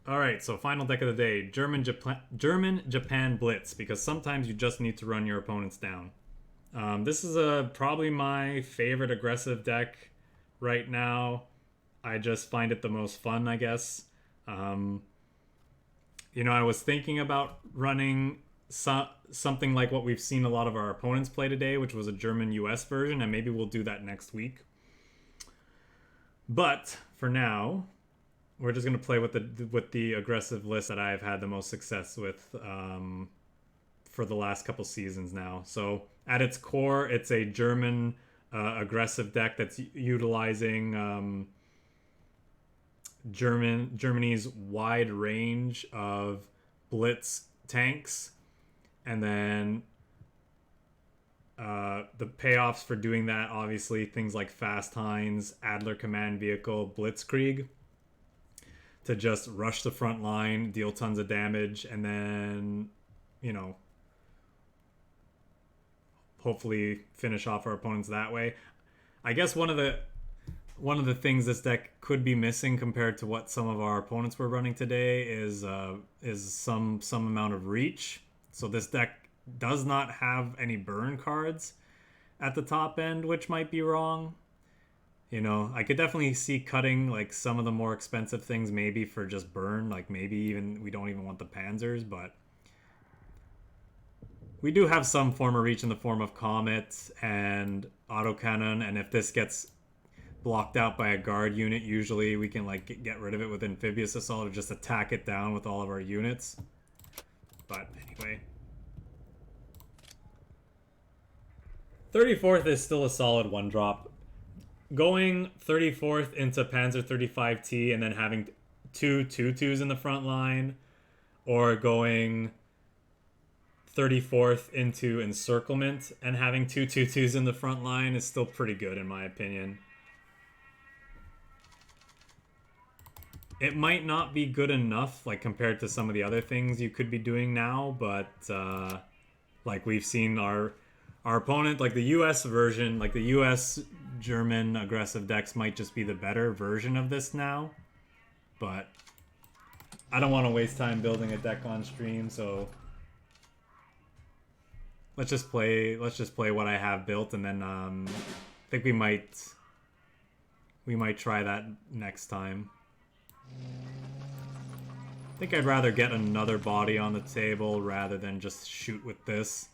All right, so final deck of the day: German Japan Blitz, because sometimes you just need to run your opponents down. This is probably my favorite aggressive deck right now. I just find it the most fun, I guess. Um, I was thinking about running something like what we've seen a lot of our opponents play today, which was a German US version, and maybe we'll do that next week. But for now, we're just gonna play with the aggressive list that I've had the most success with for the last couple seasons now. So at its core, it's a German aggressive deck that's utilizing Germany's wide range of Blitz tanks, and then the payoffs for doing that, obviously things like fast HEINZ, Adler command vehicle, Blitzkrieg, to just rush the front line, deal tons of damage, and then, hopefully finish off our opponents that way. I guess one of the things this deck could be missing compared to what some of our opponents were running today is some amount of reach. So this deck does not have any burn cards at the top end, which might be wrong. I could definitely see cutting like some of the more expensive things maybe for just burn, like maybe even we don't even want the Panzers, but we do have some form of reach in the form of KOMET and AUTOKANONE, and if this gets blocked out by a guard unit, usually we can like get rid of it with Amphibious Assault or just attack it down with all of our units. But anyway, 34th is still a solid one drop. Going 34th into Panzer 35T and then having two 2/2s in the front line, or going 34th into Encirclement and having two 2/2s in the front line is still pretty good in my opinion. It might not be good enough, like compared to some of the other things you could be doing now, but like we've seen our opponent, like the US version, like the US German aggressive decks might just be the better version of this now. But I don't want to waste time building a deck on stream, so let's just play what I have built, and then I think we might try that next time. I think I'd rather get another body on the table rather than just shoot with this.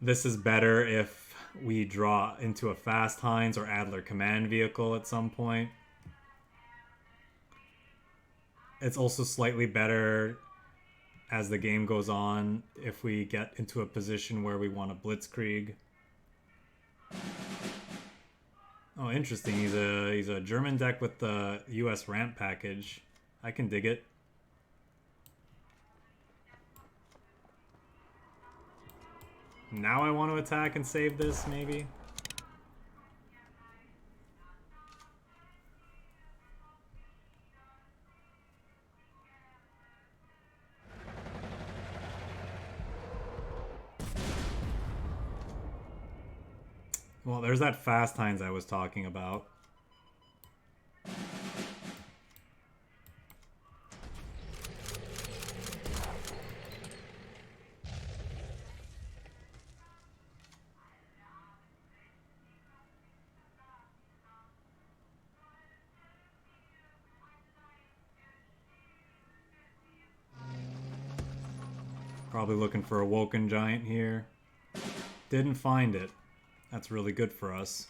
This is better if we draw into a fast HEINZ or Adler command vehicle at some point. It's also slightly better as the game goes on if we get into a position where we want a Blitzkrieg. Oh, interesting. He's a German deck with the US ramp package. I can dig it. Now I want to attack and save this, maybe? Well, there's that fast HEINZ I was talking about. Probably looking for a Woken Giant here. Didn't find it. That's really good for us.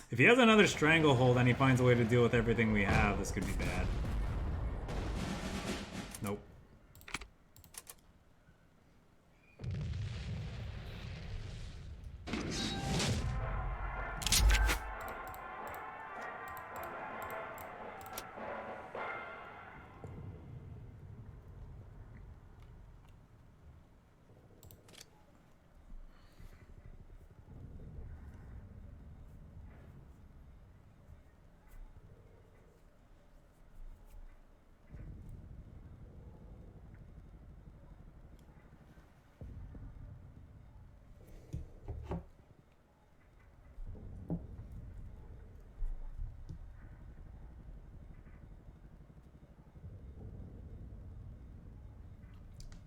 If he has another stranglehold and he finds a way to deal with everything we have, this could be bad. Nope.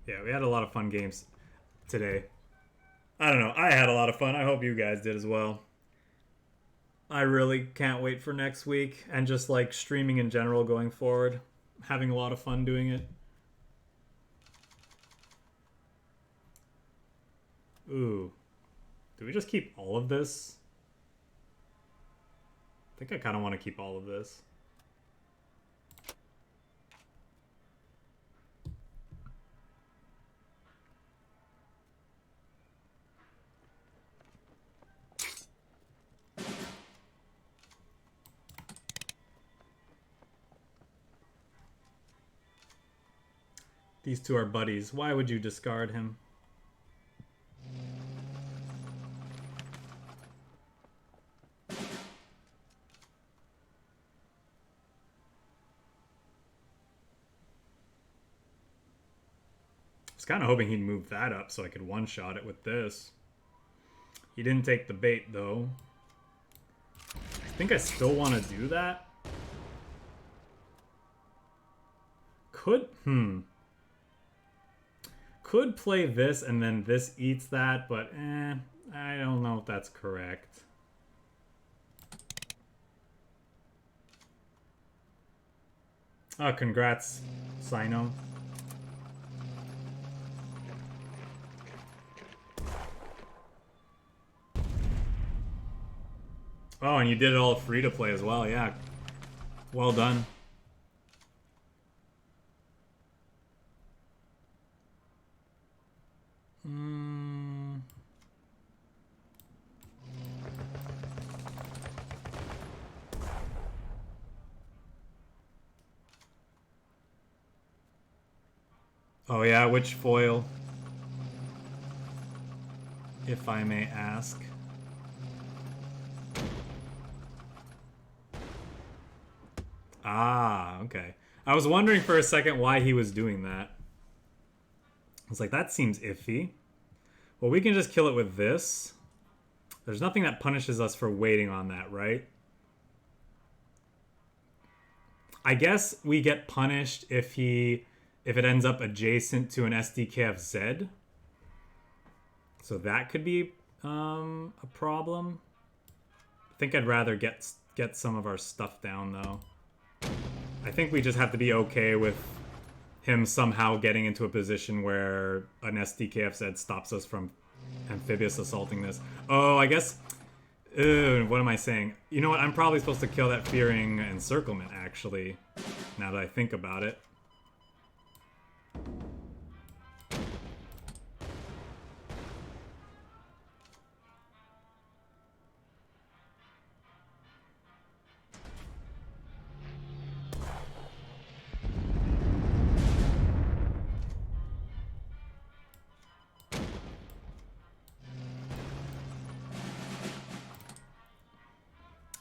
Yeah, we had a lot of fun games today. I don't know. I had a lot of fun. I hope you guys did as well. I really can't wait for next week and just like streaming in general going forward. Having a lot of fun doing it. Ooh. Do we just keep all of this? I think I kind of want to keep all of this. These two are buddies. Why would you discard him? I was kind of hoping he'd move that up so I could one-shot it with this. He didn't take the bait, though. I think I still want to do that. Could play this and then this eats that, but I don't know if that's correct. Oh, congrats, Sino. Oh, and you did it all free to play as well, yeah. Well done. Oh yeah, which foil? If I may ask. Ah, okay. I was wondering for a second why he was doing that. I was like, that seems iffy. Well, we can just kill it with this. There's nothing that punishes us for waiting on that, right? I guess we get punished if it ends up adjacent to an SDKFZ. So that could be a problem. I think I'd rather get some of our stuff down, though. I think we just have to be okay with him somehow getting into a position where an SDKFZ stops us from amphibious assaulting this. Oh, I guess... what am I saying? You know what? I'm probably supposed to kill that fearing encirclement, actually, now that I think about it.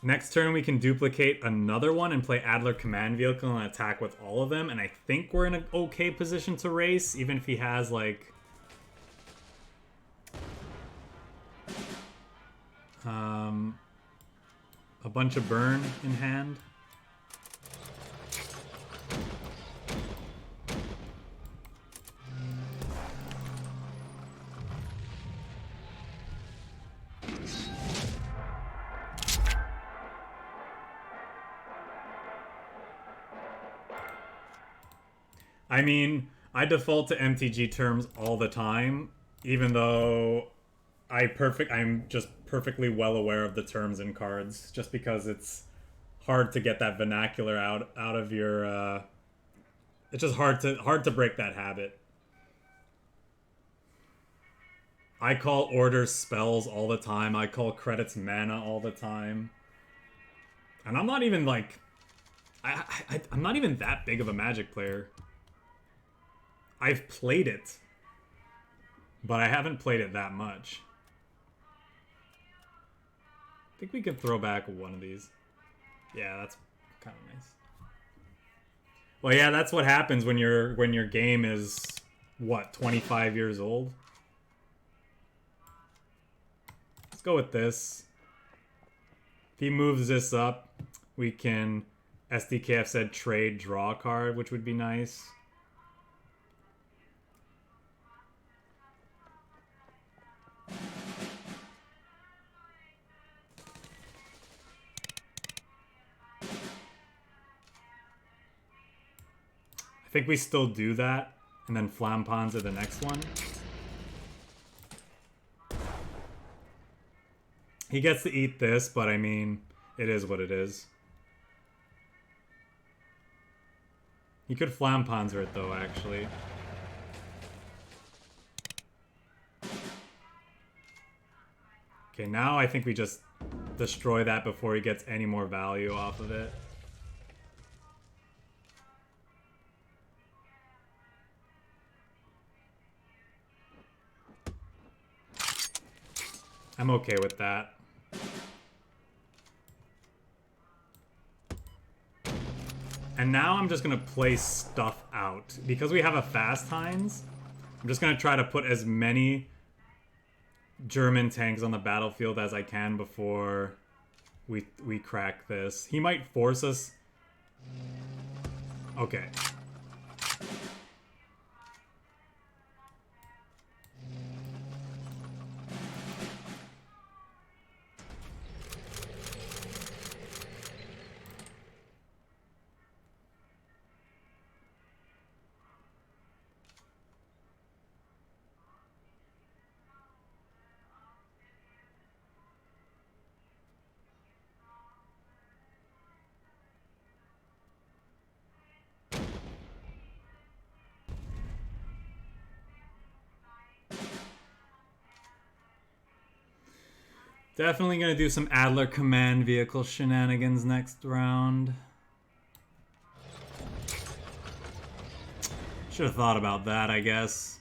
Next turn, we can duplicate another one and play Adler Command Vehicle and attack with all of them. And I think we're in an okay position to race, even if he has, like... a bunch of burn in hand. I mean, I default to MTG terms all the time, even though I'm just perfectly well aware of the terms in cards, just because it's hard to get that vernacular out of your. It's just hard to break that habit. I call orders spells all the time. I call credits mana all the time. And I'm not even like... I'm not even that big of a Magic player. I've played it. But I haven't played it that much. I think we could throw back one of these. Yeah, that's kind of nice. Well, yeah, that's what happens when your game is, what, 25 years old? Let's go with this. If he moves this up, we can, SDKF said trade, draw a card, which would be nice. I think we still do that, and then FLAMMPANZER the next one. He gets to eat this, but I mean, it is what it is. He could FLAMMPANZER it though, actually. Okay, now I think we just destroy that before he gets any more value off of it. I'm okay with that. And now I'm just gonna play stuff out. Because we have a fast HEINZ, I'm just gonna try to put as many German tanks on the battlefield as I can before we crack this. He might force us. Okay. Definitely gonna do some ADLER command vehicle shenanigans next round. Should have thought about that, I guess.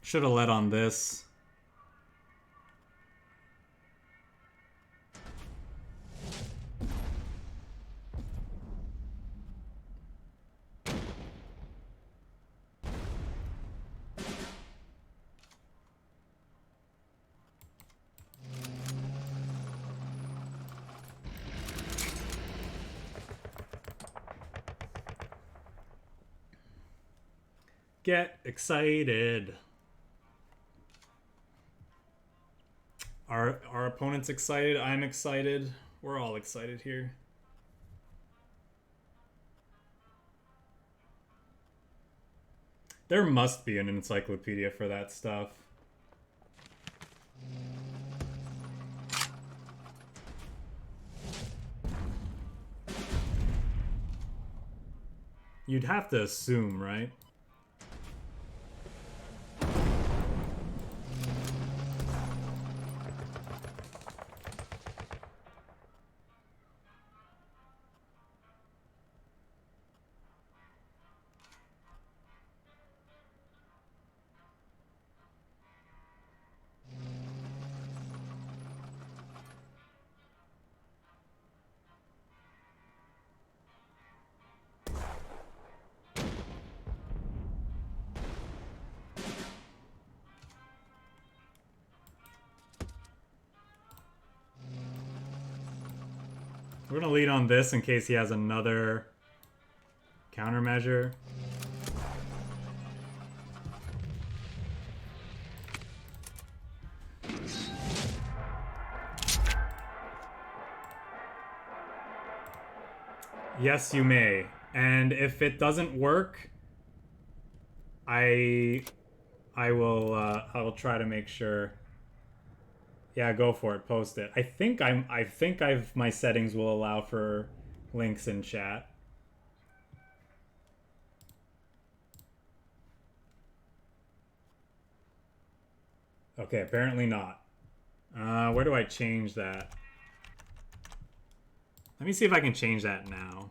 Should have led on this. Get excited. Our opponent's excited. I'm excited. We're all excited here. There must be an encyclopedia for that stuff. You'd have to assume, right? We're gonna lead on this in case he has another countermeasure. Yes, you may. And if it doesn't work, I will try to make sure. Yeah, go for it. Post it. I think my settings will allow for links in chat. Okay, apparently not. Where do I change that? Let me see if I can change that now.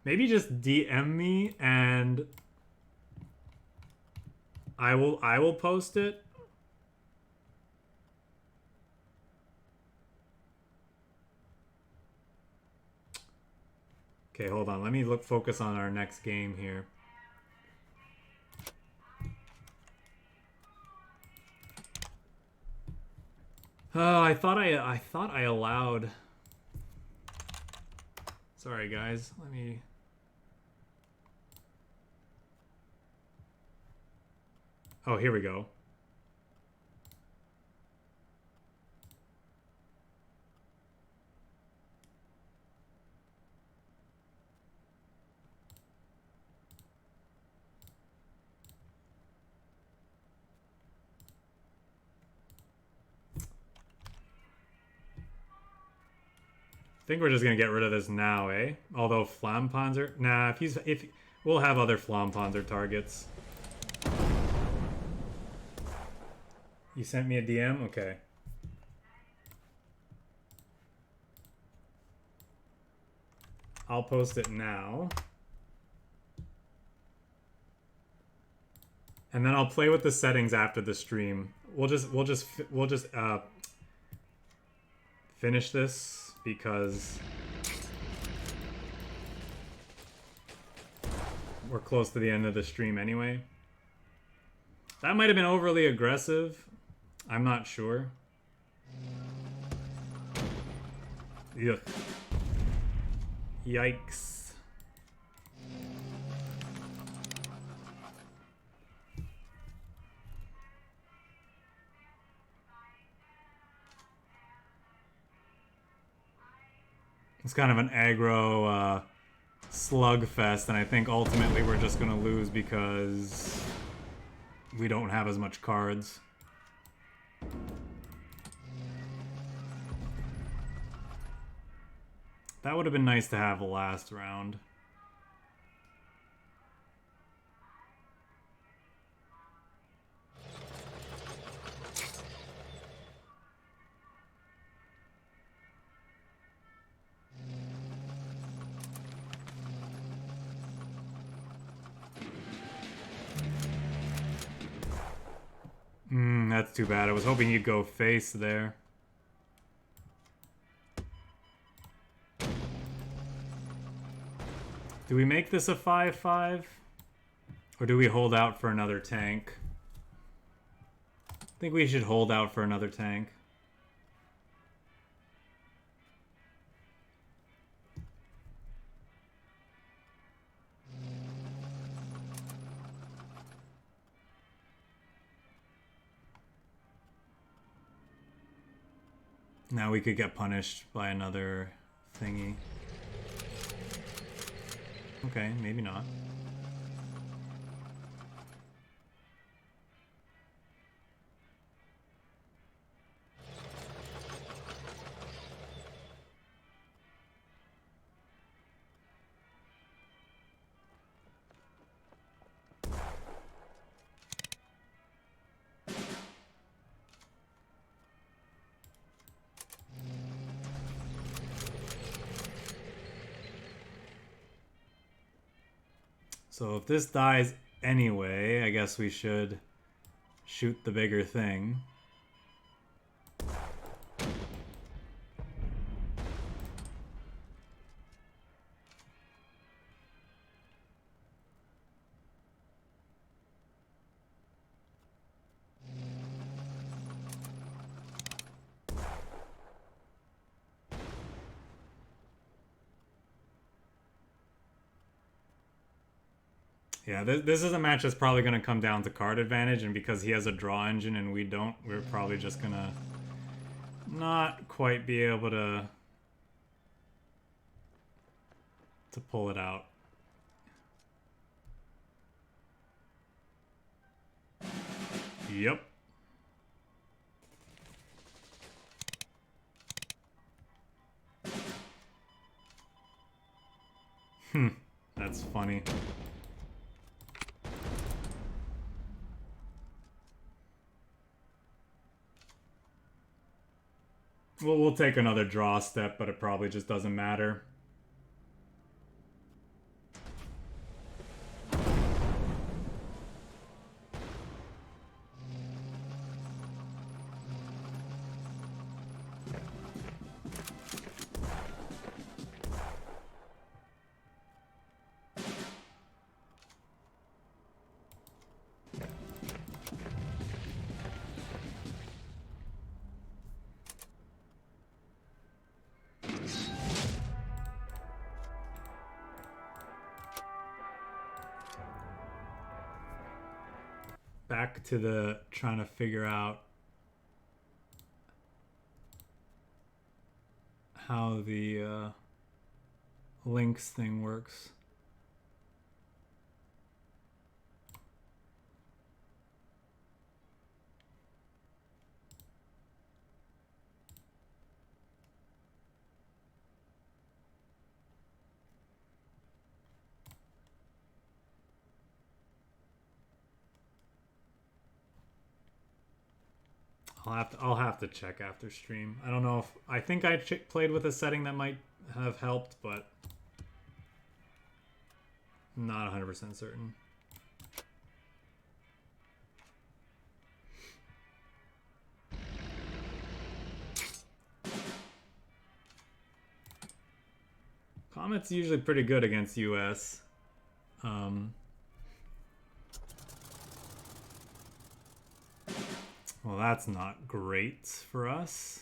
Maybe just DM me and I will post it. Okay, hold on. Let me focus on our next game here. Oh, I thought I allowed. Sorry guys. Let me Oh, here we go. I think we're just gonna get rid of this now, eh? Although FLAMMPANZER, nah. If we'll have other FLAMMPANZER targets. You sent me a DM, okay. I'll post it now, and then I'll play with the settings after the stream. We'll just finish this because we're close to the end of the stream anyway. That might have been overly aggressive. I'm not sure. Yuck. Yikes. It's kind of an aggro slugfest, and I think ultimately we're just gonna lose because we don't have as much cards. That would have been nice to have last round. That's too bad. I was hoping you'd go face there. Do we make this a 5-5? Or do we hold out for another tank? I think we should hold out for another tank. Now we could get punished by another thingy. Okay, maybe not. So if this dies anyway, I guess we should shoot the bigger thing. Yeah, this is a match that's probably going to come down to card advantage, and because he has a draw engine and we don't, we're probably just going to not quite be able to pull it out. Yep. That's funny. Well, we'll take another draw step, but it probably just doesn't matter. Back to the trying to figure out how the links thing works. I'll have to check after stream. I don't know if I think I played with a setting that might have helped, but I'm not 100% certain. Comet's usually pretty good against US. Well, that's not great for us.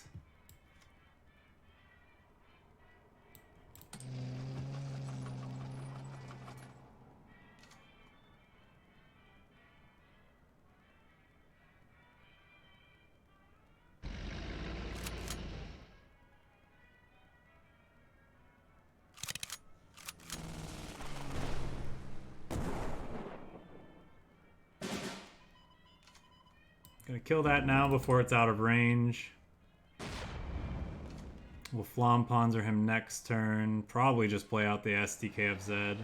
Gonna kill that now before it's out of range. We'll FLAMMPANZER him next turn. Probably just play out the SDKFZ.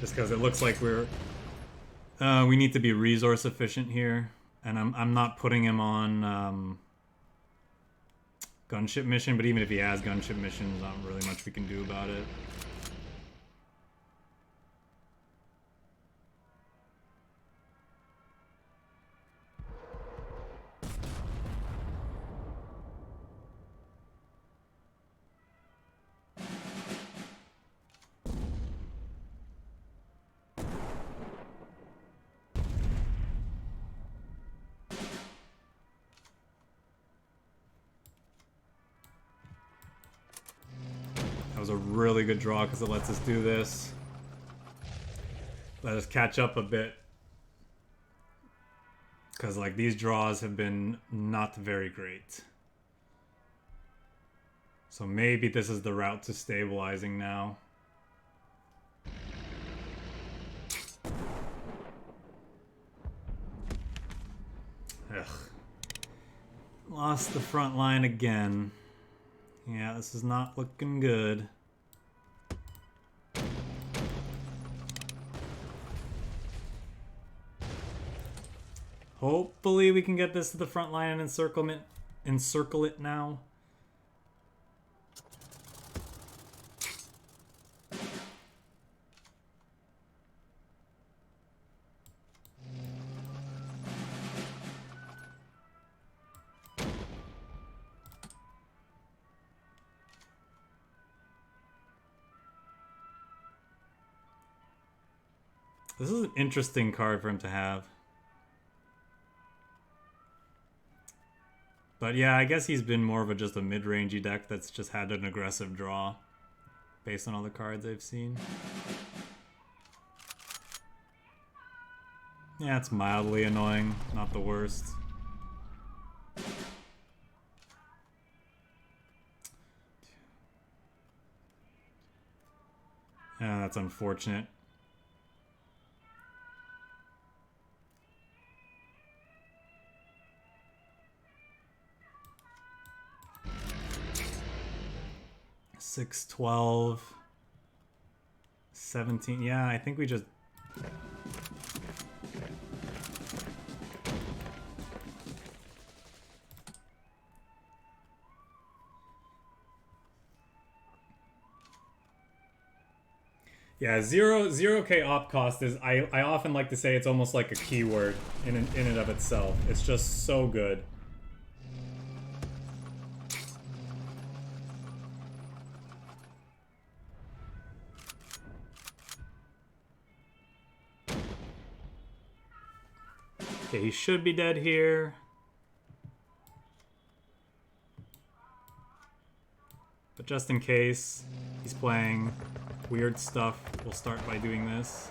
Just because it looks like we need to be resource efficient here, and I'm not putting him on gunship mission, but even if he has gunship mission, there's not really much we can do about it. That was a really good draw because it lets us do this. Let us catch up a bit. Because like these draws have been not very great. So maybe this is the route to stabilizing now. Ugh. Lost the front line again. Yeah, this is not looking good. Hopefully we can get this to the front line and encircle it now. This is an interesting card for him to have. But yeah, I guess he's been more of just a mid-rangey deck that's just had an aggressive draw based on all the cards I've seen. Yeah, it's mildly annoying, not the worst. Yeah, that's unfortunate. Six, 12, 17. Yeah, I think we just... Yeah, 0K op cost is, I often like to say it's almost like a keyword in and of itself. It's just so good. Okay, he should be dead here. But just in case he's playing weird stuff, we'll start by doing this.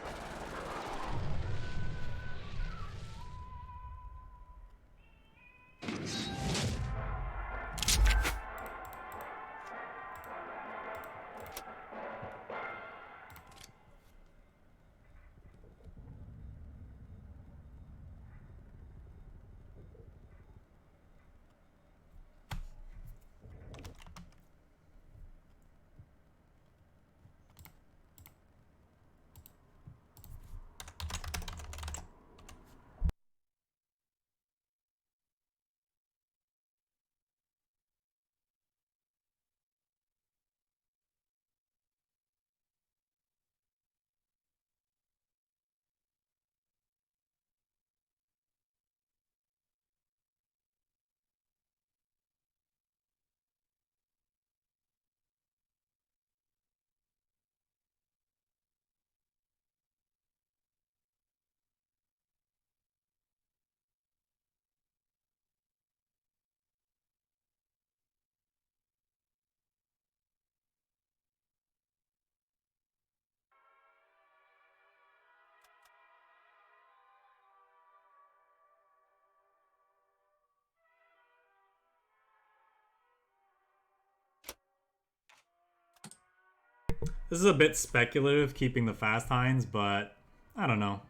This is a bit speculative, keeping the fast HEINZ, but I don't know.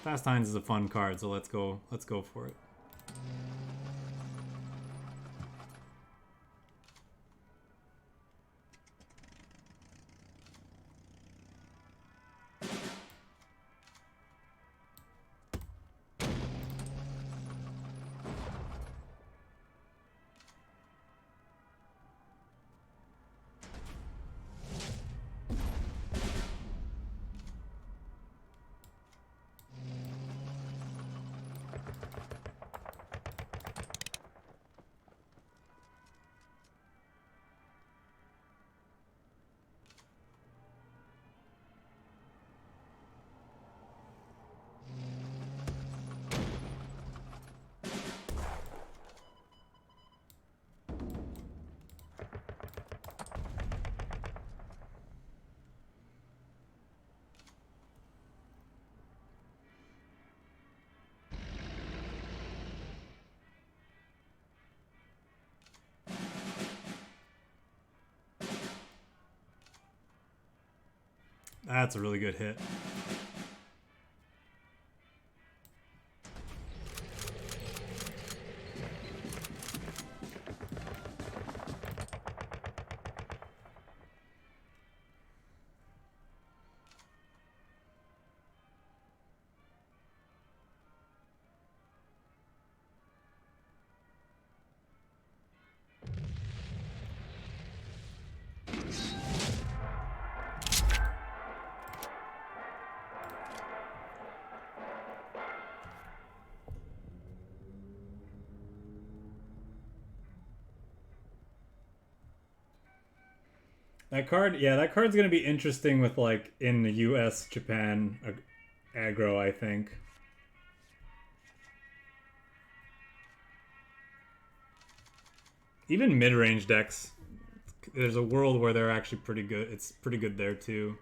Fast HEINZ is a fun card, so let's go for it. That's a really good hit. That card, yeah, that card's gonna be interesting with like in the US, Japan aggro, I think. Even mid-range decks, there's a world where they're actually pretty good. It's pretty good there too.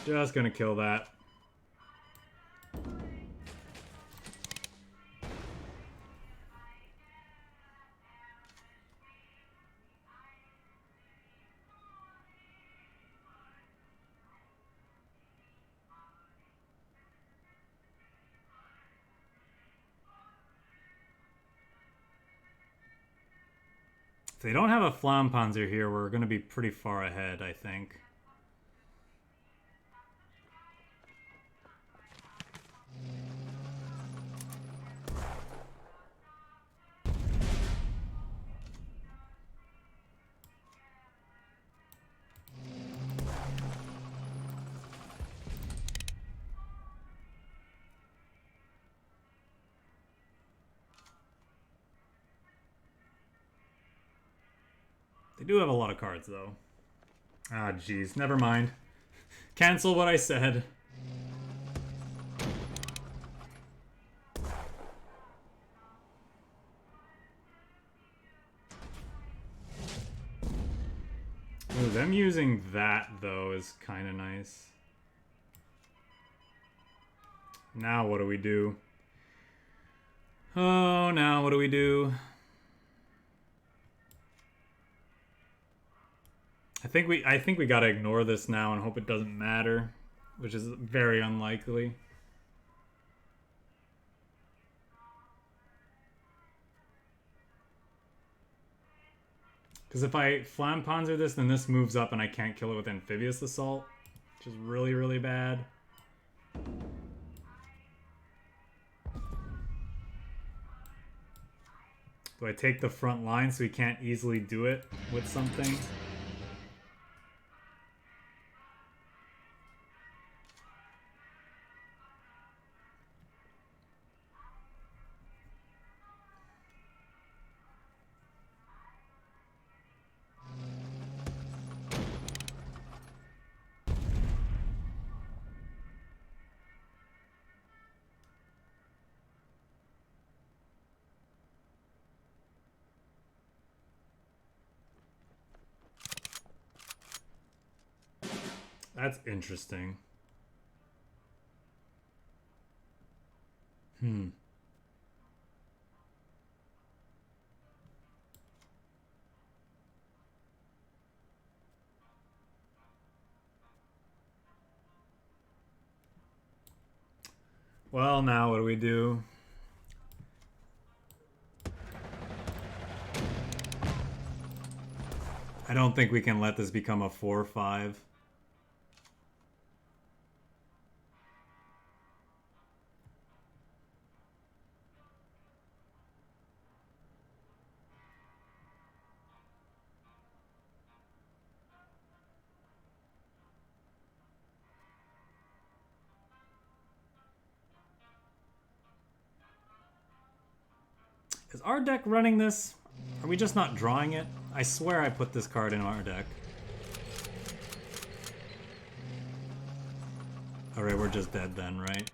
Just gonna kill that. If they don't have a FLAMMPANZER here, we're gonna be pretty far ahead, I think. They do have a lot of cards, though. Ah, jeez. Never mind. Cancel what I said. Ooh, them using that, though, is kind of nice. Now what do we do? Oh, now what do we do? I think we gotta ignore this now and hope it doesn't matter, which is very unlikely. Because if I FLAMMPANZER this, then this moves up and I can't kill it with Amphibious Assault, which is really, really bad. Do I take the front line so he can't easily do it with something? That's interesting. Well, now what do we do? I don't think we can let this become a 4-5. Is our deck running this? Are we just not drawing it? I swear I put this card in our deck. Alright, we're just dead then, right?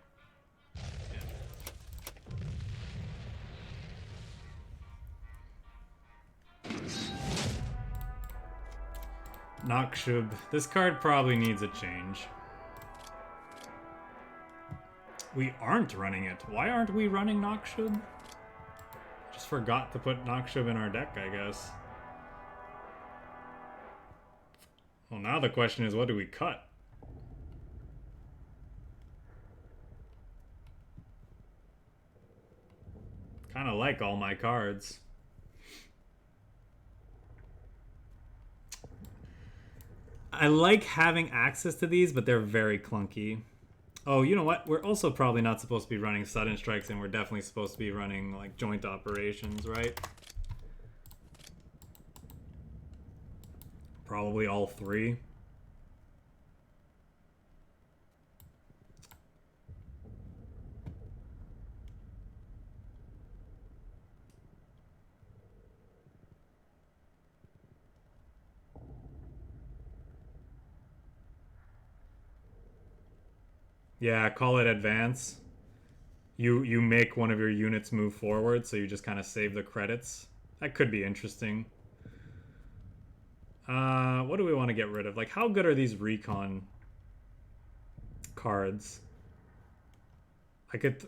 NACHSCHUB. This card probably needs a change. We aren't running it. Why aren't we running NACHSCHUB? Just forgot to put NACHSCHUB in our deck, I guess. Well, now the question is, what do we cut? Kind of like all my cards. I like having access to these, but they're very clunky. Oh, you know what? We're also probably not supposed to be running sudden strikes, and we're definitely supposed to be running like joint operations, right? Probably all three. Yeah, call it advance. You make one of your units move forward, so you just kind of save the credits. That could be interesting. What do we want to get rid of? Like, how good are these recon cards? I could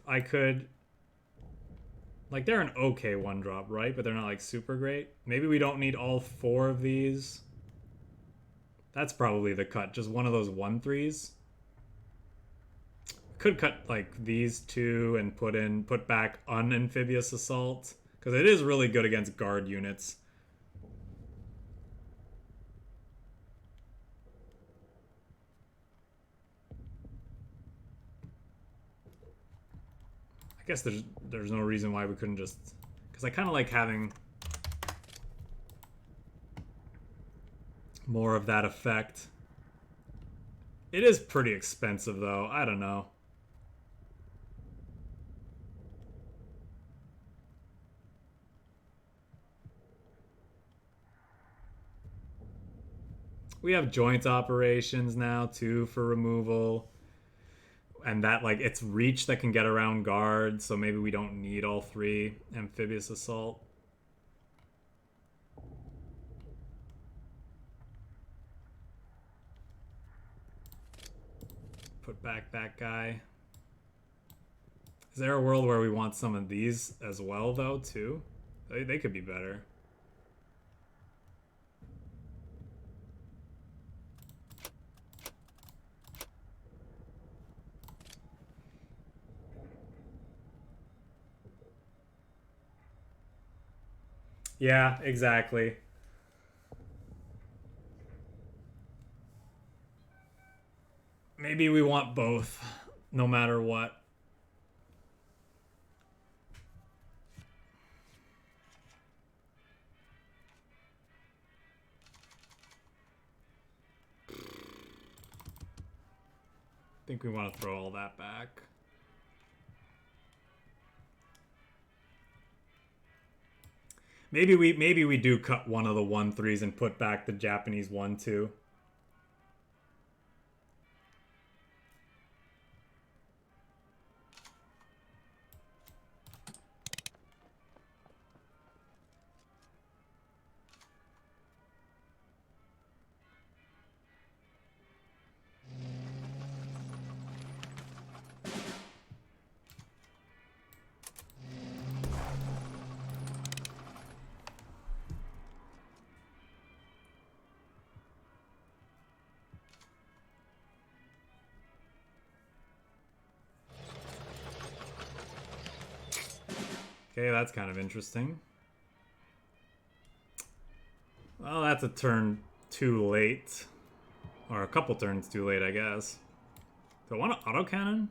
like, they're an okay one drop, right? But they're not like super great. Maybe we don't need all 4 of these. That's probably the cut. Just one of those 1/3s. Could cut like these 2 and put back unamphibious assault, because it is really good against guard units. I guess there's no reason why we couldn't just, because I kind of like having more of that effect. It is pretty expensive though. I don't know. We have joint operations now too for removal. And that, like, it's reach that can get around guards, so maybe we don't need all 3 amphibious assault. Put back that guy. Is there a world where we want some of these as well, though, too? They could be better. Yeah, exactly. Maybe we want both, no matter what. I think we want to throw all that back. Maybe we do cut one of the 1/3s and put back the Japanese 1/2. Okay, that's kind of interesting. Well, that's a turn too late. Or a couple turns too late, I guess. Do I want to autocannon?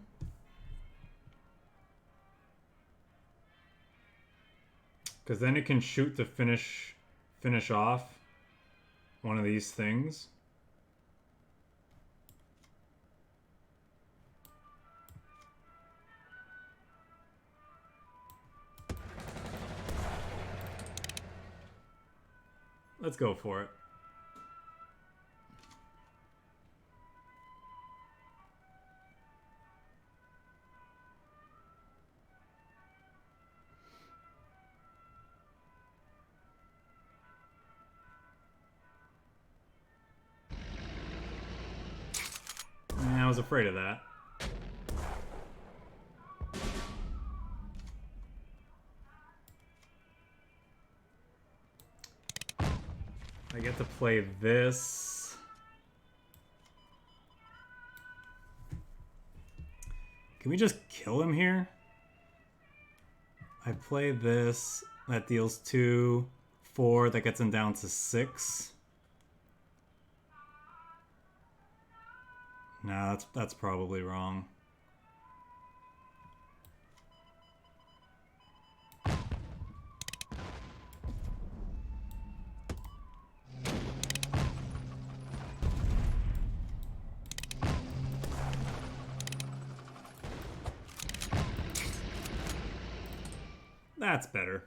Because then it can shoot to finish off one of these things. Let's go for it. I was afraid of that. I get to play this. Can we just kill him here? I play this. That deals 2, 4. That gets him down to 6. No, that's probably wrong. That's better.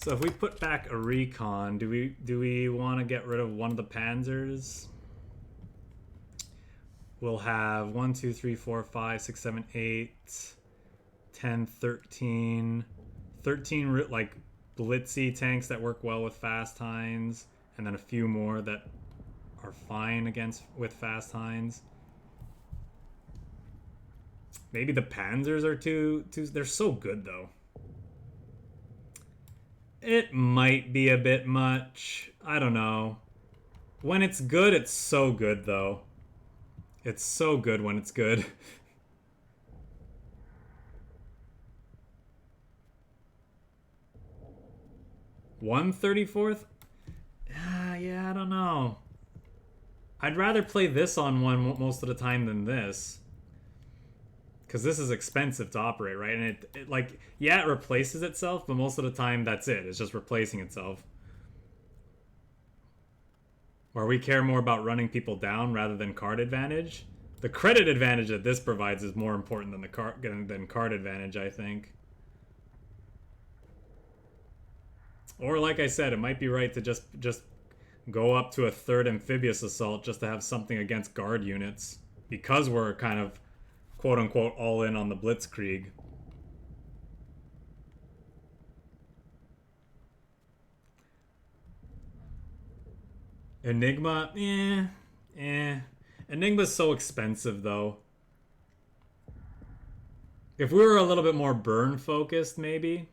So if we put back a recon, do we want to get rid of one of the panzers? We'll have 1, 2, 3, 4, 5, 6, 7, 8, 10, 13. 13 like blitzy tanks that work well with fast HEINZ, and then a few more that are fine with fast HEINZ. Maybe the panzers are too they're so good though. It might be a bit much. I don't know. When it's good, it's so good, though. It's so good when it's good. 1/34th? Yeah, I don't know. I'd rather play this on one most of the time than this. Because this is expensive to operate, right? And it like, yeah, it replaces itself, but most of the time that's it. It's just replacing itself. Or we care more about running people down rather than card advantage. The credit advantage that this provides is more important than the card advantage, I think. Or like I said, it might be right to just go up to a 3rd amphibious assault just to have something against guard units. Because we're kind of quote-unquote all in on the Blitzkrieg. Enigma? Enigma's so expensive, though. If we were a little bit more burn focused, maybe.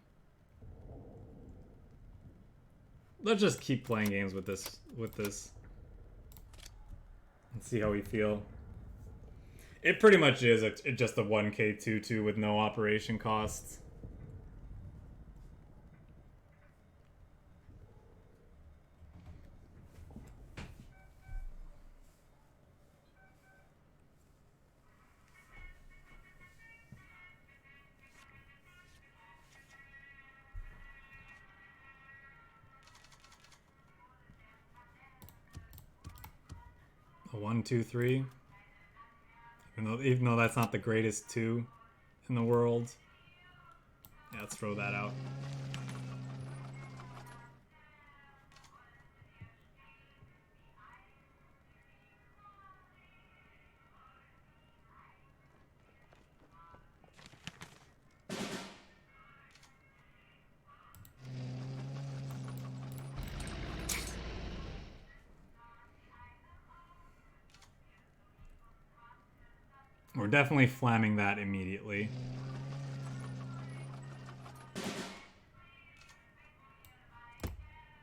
Let's just keep playing games with this. And see how we feel. It pretty much is just a 1k 2/2 with no operation costs. A 1, 2, 3. Even though that's not the greatest 2 in the world. Yeah, let's throw that out. We're definitely flamming that immediately.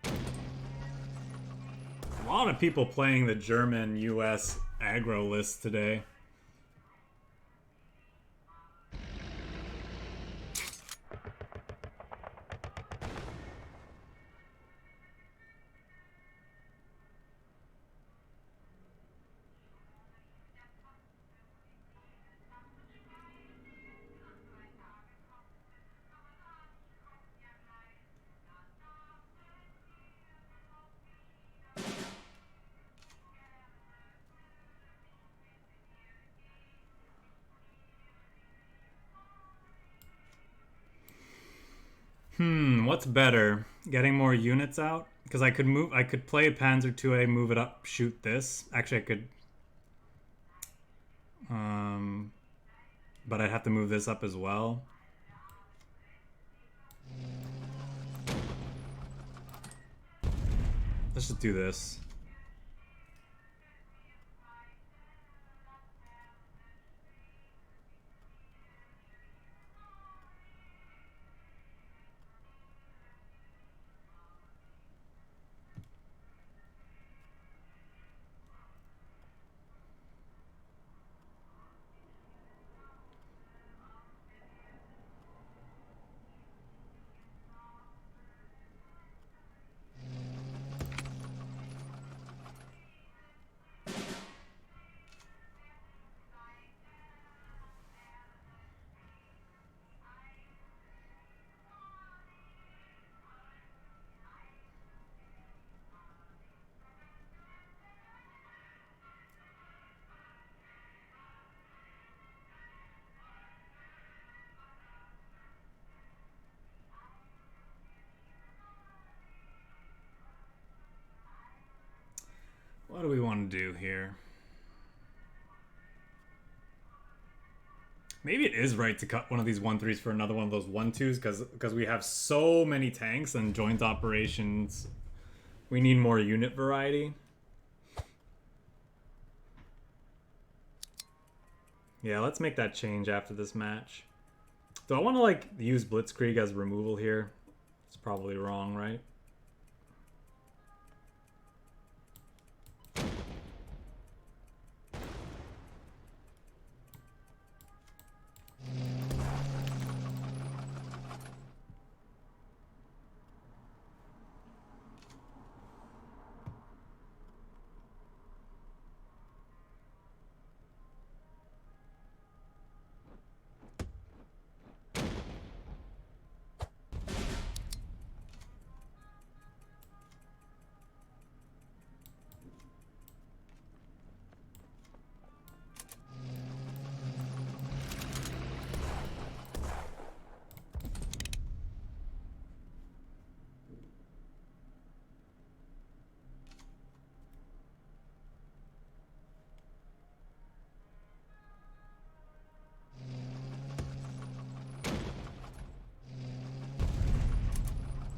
A lot of people playing the German-US aggro list today. What's better? Getting more units out? Because I could play a Panzer II-A, move it up, shoot this. Actually, I could... but I'd have to move this up as well. Let's just do this. want to do here? Maybe it is right to cut one of these 1-3s for another one of those 1-2s because we have so many tanks and joint operations. We need more unit variety. Yeah, let's make that change after this match. Do I want to like use Blitzkrieg as removal here? It's probably wrong, right?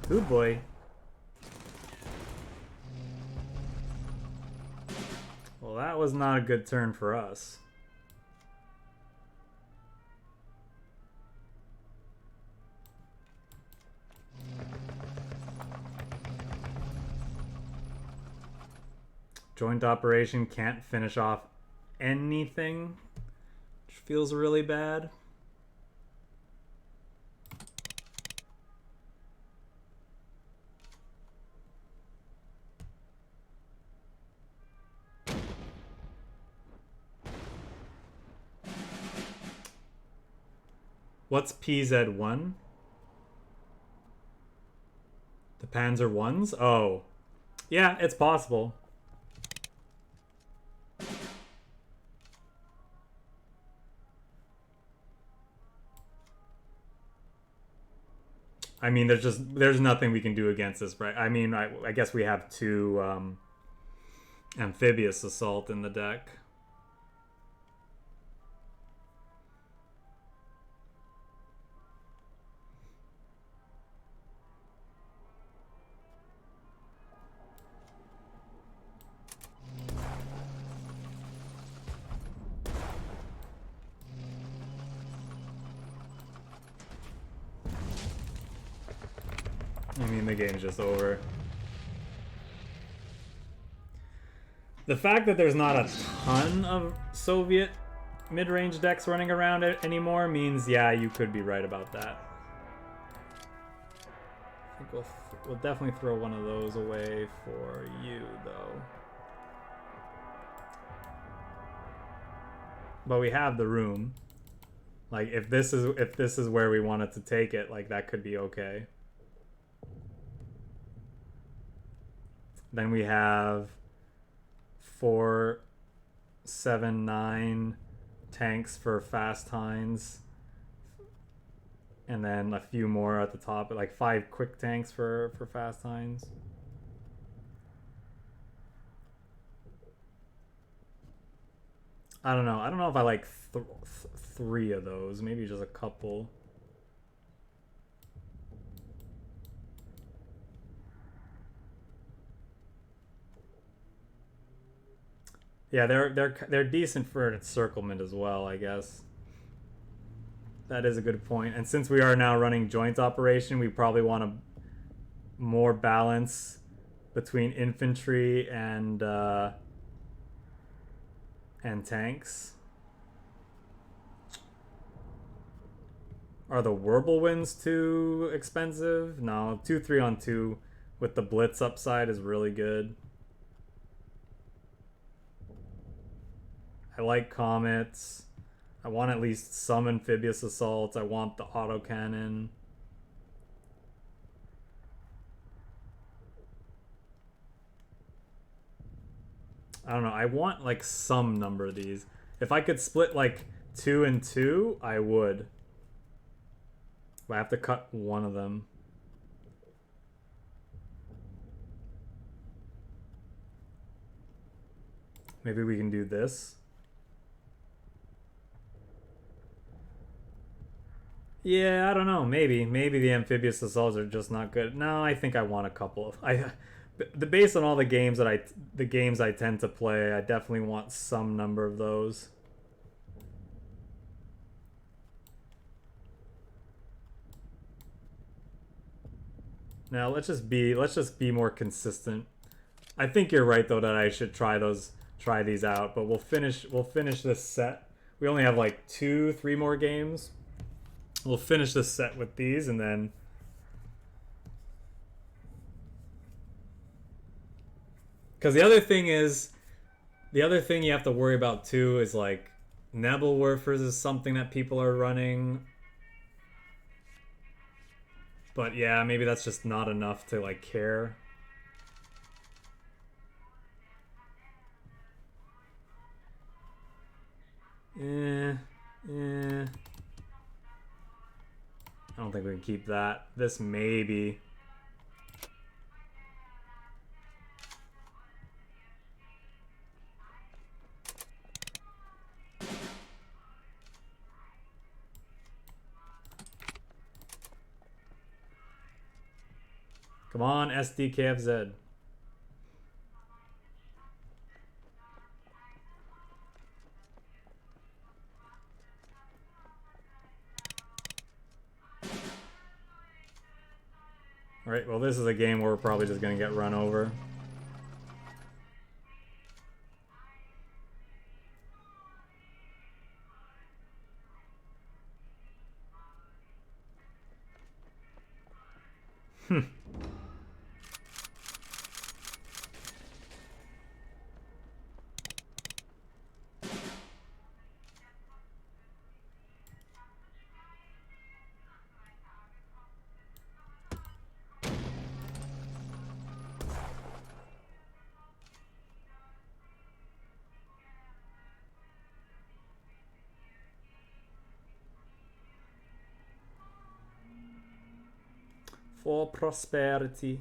Good boy. Well, that was not a good turn for us. Joint operation can't finish off anything, which feels really bad. What's PZ1? The Panzer ones? Oh. Yeah, it's possible. I mean, there's nothing we can do against this, right? I mean, I guess we have two amphibious assault in the deck. I mean, the game's just over. The fact that there's not a ton of Soviet mid-range decks running around anymore means, yeah, you could be right about that. I think we'll definitely throw one of those away for you, though. But we have the room. Like, if this is where we wanted to take it, like, that could be okay. Then we have 4, 7, 9 tanks for fast HEINZ. And then a few more at the top, like 5 quick tanks for fast HEINZ. I don't know. I don't know if I like 3 of those. Maybe just a couple. Yeah, they're decent for encirclement as well, I guess. That is a good point. And since we are now running joint operation, we probably want a more balance between infantry and tanks. Are the WIRBELWINDs too expensive? No, 2 3-on-2 with the Blitz upside is really good. I like comets. I want at least some amphibious assaults. I want the autocannon. I don't know. I want like some number of these. If I could split like 2 and 2, I would. But I have to cut one of them. Maybe we can do this. Yeah, I don't know. Maybe the amphibious assaults are just not good. No, I think I want a couple of. Based on all the games that I tend to play, I definitely want some number of those. Now let's just be more consistent. I think you're right though that I should try these out, but we'll finish this set. We only have like 2-3 more games. We'll finish this set with these and then because the other thing you have to worry about too is like Nebelwerfers is something that people are running. But yeah, maybe that's just not enough to like care. I don't think we can keep that. This maybe. Come on, SDKFZ. Alright, well this is a game where we're probably just gonna get run over. For prosperity.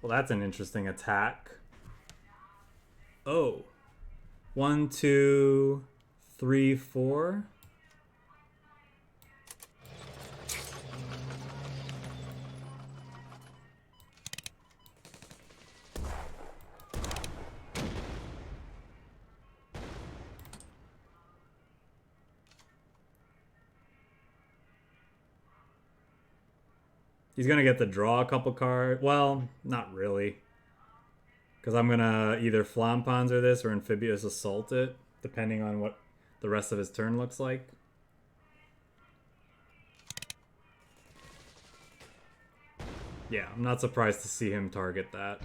Well, that's an interesting attack. Oh. 1, 2, 3, 4. He's gonna get to draw a couple cards. Well, not really. Because I'm gonna either FLAMMPANZER this or Amphibious Assault it, depending on what the rest of his turn looks like. Yeah, I'm not surprised to see him target that.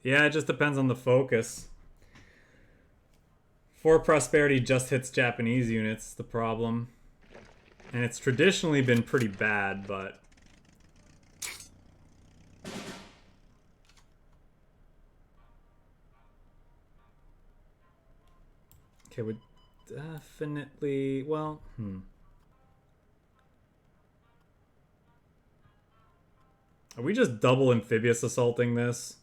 Yeah, it just depends on the focus. For Prosperity just hits Japanese units, the problem. And it's traditionally been pretty bad, but... Okay, we definitely... Well, Are we just double amphibious assaulting this?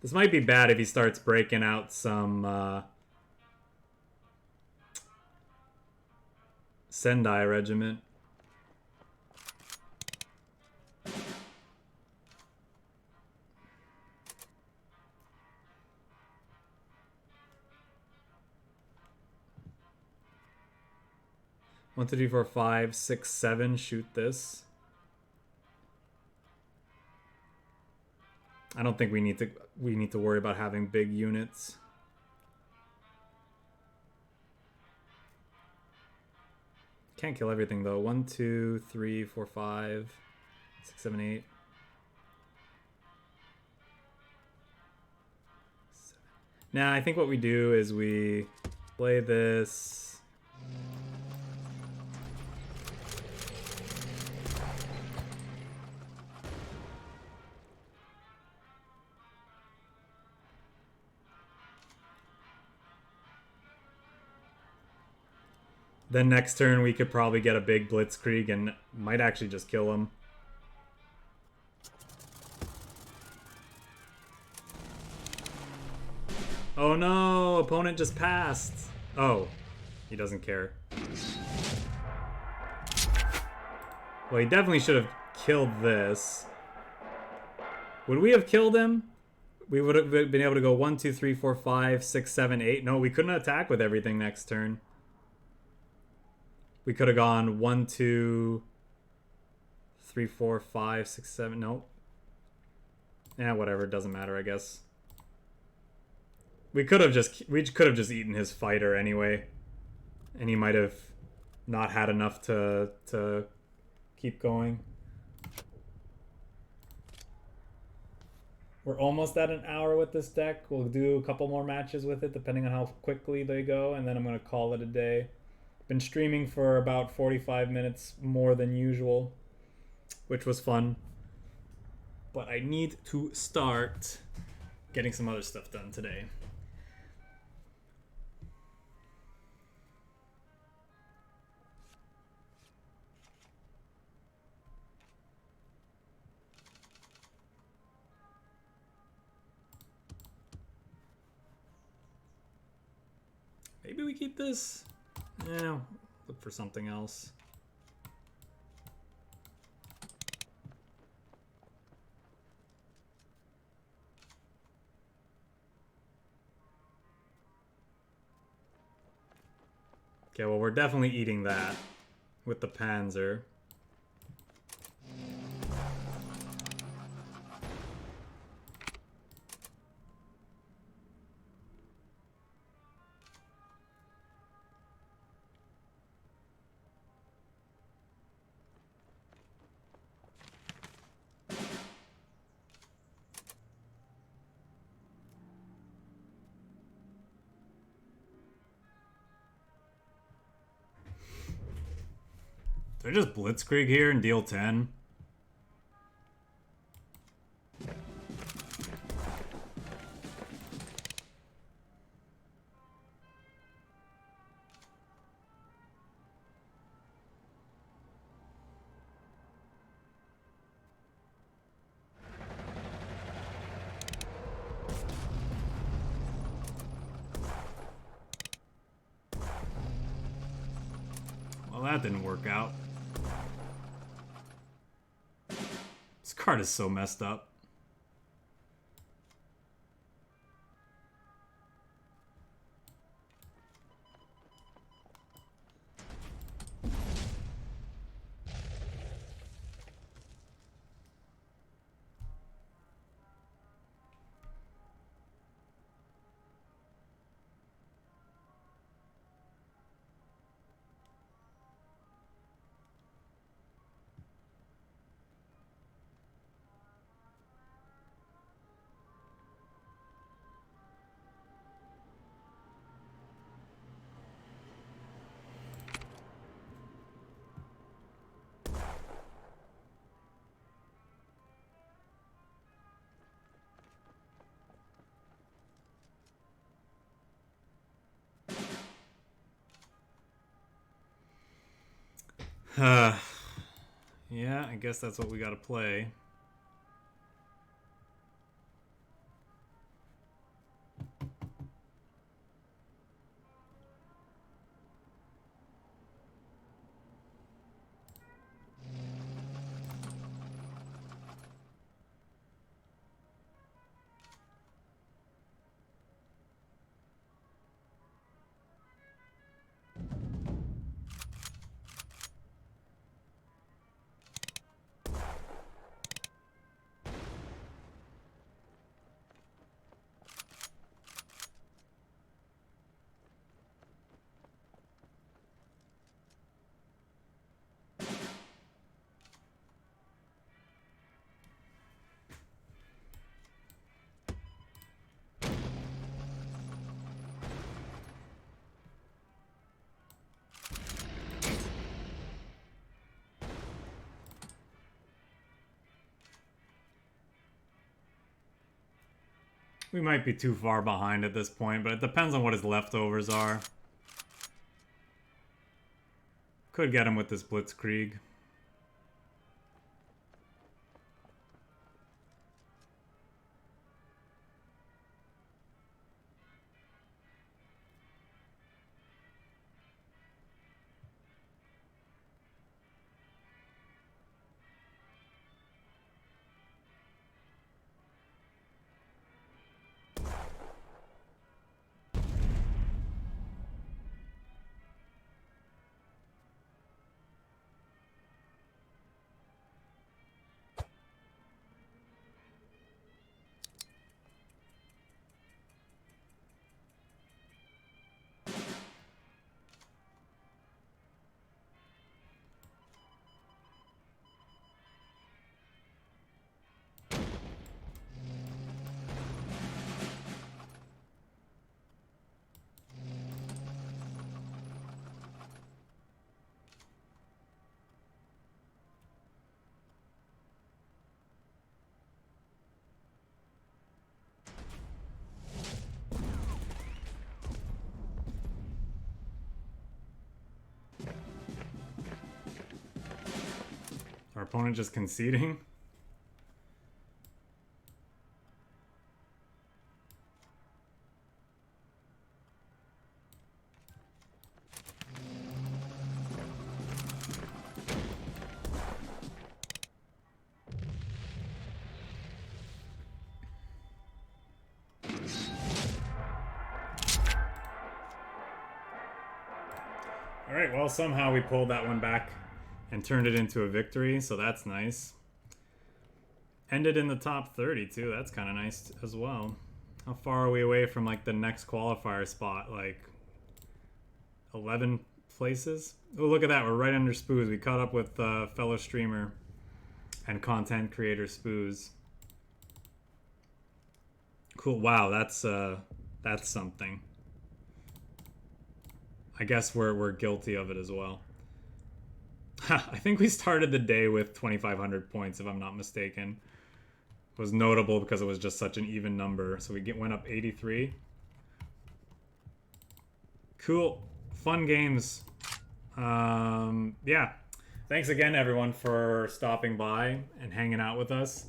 This might be bad if he starts breaking out some Sendai regiment. 1, 2, 3, 4, 5, 6, 7 shoot this. I don't think we need to worry about having big units. Can't kill everything though. 1, 2, 3, 4, 5, 6, 7, 8. 7. Now I think what we do is we play this. Then next turn we could probably get a big Blitzkrieg and might actually just kill him. Oh no, opponent just passed. Oh, he doesn't care. Well, he definitely should have killed this. Would we have killed him? We would have been able to go 1, 2, 3, 4, 5, 6, 7, 8. No, we couldn't attack with everything next turn. We could have gone 1, 2, 3, 4, 5, 6, 7. Nope. Yeah, whatever. It doesn't matter, I guess. We could have just eaten his fighter anyway, and he might have not had enough to keep going. We're almost at an hour with this deck. We'll do a couple more matches with it, depending on how quickly they go, and then I'm gonna call it a day. Been streaming for about 45 minutes more than usual, which was fun. But I need to start getting some other stuff done today. Maybe we keep this. Yeah, look for something else. Okay, well, we're definitely eating that with the Panzer. Do I just Blitzkrieg here and deal 10? Well, that didn't work out. This card is so messed up. Yeah, I guess that's what we gotta play. We might be too far behind at this point, but it depends on what his leftovers are. Could get him with this Blitzkrieg. Our opponent just conceding. All right, well, somehow we pulled that one back and turned it into a victory, so that's nice. Ended in the top 30 too, that's kind of nice as well. How far are we away from like the next qualifier spot? Like 11 places? Oh, look at that, we're right under Spoos. We caught up with fellow streamer and content creator Spoos. Cool, wow, that's something. I guess we're guilty of it as well. I think we started the day with 2,500 points, if I'm not mistaken. It was notable because it was just such an even number. So we went up 83. Cool. Fun games. Yeah. Thanks again, everyone, for stopping by and hanging out with us.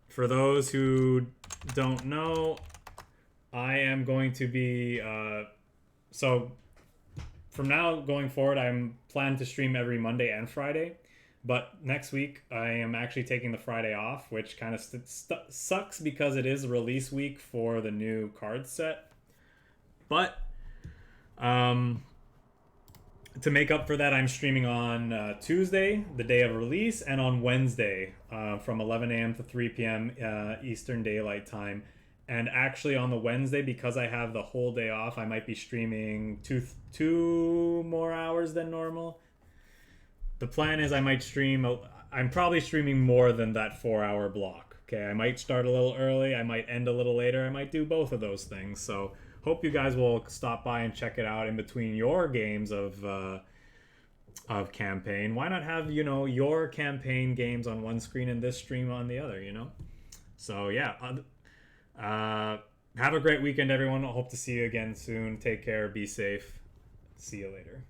For those who don't know, I am going to be... so... From now going forward, I'm planning to stream every Monday and Friday, but next week I am actually taking the Friday off, which kind of sucks because it is release week for the new card set. But to make up for that, I'm streaming on Tuesday, the day of release, and on Wednesday from 11 a.m. to 3 p.m. Eastern Daylight Time. And actually on the Wednesday, because I have the whole day off, I might be streaming two more hours than normal. The plan is I might stream, I'm probably streaming more than that 4-hour block. Okay, I might start a little early, I might end a little later, I might do both of those things. So hope you guys will stop by and check it out in between your games of campaign. Why not have, you know, your campaign games on one screen and this stream on the other, you know? So yeah. Have a great weekend, everyone. I hope to see you again soon. Take care. Be safe. See you later.